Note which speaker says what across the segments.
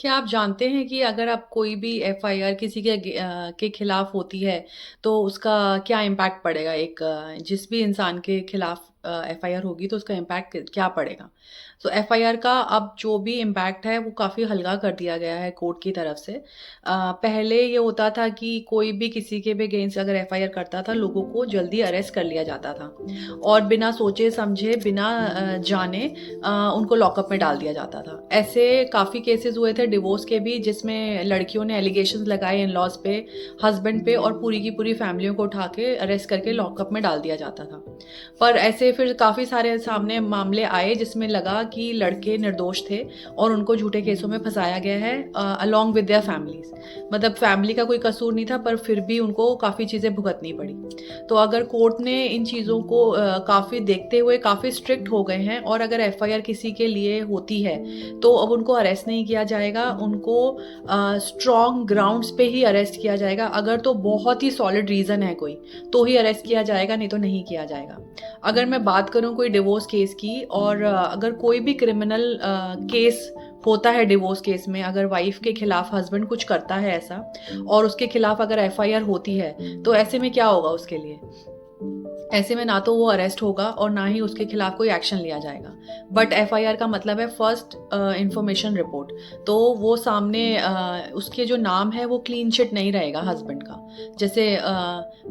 Speaker 1: क्या आप जानते हैं कि अगर आप कोई भी एफआईआर किसी के खिलाफ होती है तो उसका क्या इम्पैक्ट पड़ेगा? जिस भी इंसान के खिलाफ एफआईआर होगी तो उसका इम्पैक्ट क्या पड़ेगा? तो एफआईआर का अब जो भी इम्पैक्ट है वो काफ़ी हल्का कर दिया गया है कोर्ट की तरफ से। पहले ये होता था कि कोई भी किसी के भी अगेंस्ट अगर एफआईआर करता था, लोगों को जल्दी अरेस्ट कर लिया जाता था और बिना सोचे समझे, बिना जाने उनको लॉकअप में डाल दिया जाता था। ऐसे काफ़ी केसेस हुए थे डिवोर्स के भी, जिसमें लड़कियों ने एलिगेशंस लगाए इन लॉज पे, हस्बैंड पे, और पूरी की पूरी फैमिलियों को उठा के अरेस्ट करके लॉकअप में डाल दिया जाता था। पर ऐसे फिर काफ़ी सारे सामने मामले आए जिसमें लगा कि लड़के निर्दोष थे और उनको झूठे केसों में फंसाया गया है अलॉन्ग विद देयर फैमिलीज। मतलब फैमिली का कोई कसूर नहीं था पर फिर भी उनको काफ़ी चीज़ें भुगतनी पड़ी। तो अगर कोर्ट ने इन चीज़ों को काफ़ी देखते हुए काफ़ी स्ट्रिक्ट हो गए हैं, और अगर एफआईआर किसी के लिए होती है तो अब उनको अरेस्ट नहीं किया जाएगा, उनको स्ट्रॉन्ग ग्राउंड्स पे ही अरेस्ट किया जाएगा। अगर तो बहुत ही सॉलिड रीज़न है कोई तो ही अरेस्ट किया जाएगा, नहीं तो नहीं किया जाएगा। अगर मैं बात करूं कोई डिवोर्स केस की, और अगर कोई भी क्रिमिनल केस होता है डिवोर्स केस में, अगर वाइफ के खिलाफ हस्बैंड कुछ करता है ऐसा और उसके खिलाफ अगर एफआईआर होती है, तो ऐसे में क्या होगा उसके लिए? ऐसे में ना तो वो अरेस्ट होगा और ना ही उसके खिलाफ कोई एक्शन लिया जाएगा। बट एफआईआर का मतलब है फर्स्ट इंफॉर्मेशन रिपोर्ट। तो वो सामने उसके जो नाम है वो क्लीन चिट नहीं रहेगा हस्बैंड का। जैसे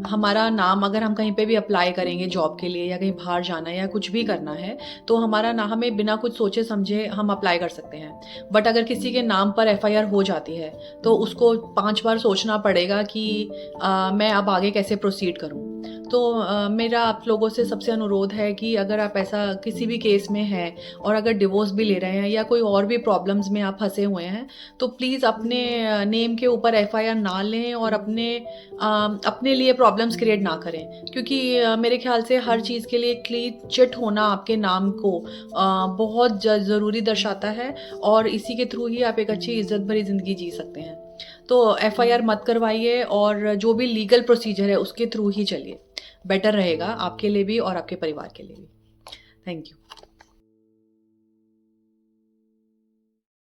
Speaker 1: हमारा नाम अगर हम कहीं पे भी अप्लाई करेंगे जॉब के लिए, या कहीं बाहर जाना है या कुछ भी करना है, तो हमारा नाम हमें बिना कुछ सोचे समझे हम अप्लाई कर सकते हैं। बट अगर किसी के नाम पर एफआईआर हो जाती है तो उसको 5 बार सोचना पड़ेगा कि मैं अब आगे कैसे प्रोसीड करूँ। तो मेरा आप लोगों से सबसे अनुरोध है कि अगर आप ऐसा किसी भी केस में हैं और अगर डिवोर्स भी ले रहे हैं या कोई और भी प्रॉब्लम्स में आप फंसे हुए हैं, तो प्लीज़ अपने नेम के ऊपर एफआईआर ना लें और अपने लिए प्रॉब्लम्स क्रिएट ना करें। क्योंकि मेरे ख्याल से हर चीज़ के लिए क्लीन चिट होना आपके नाम को बहुत ज़रूरी दर्शाता है, और इसी के थ्रू ही आप एक अच्छी इज्जत भरी ज़िंदगी जी सकते हैं। तो एफआईआर मत करवाइए, और जो भी लीगल प्रोसीजर है उसके थ्रू ही चलिए। बेटर रहेगा आपके लिए भी और आपके परिवार के लिए भी। Thank you.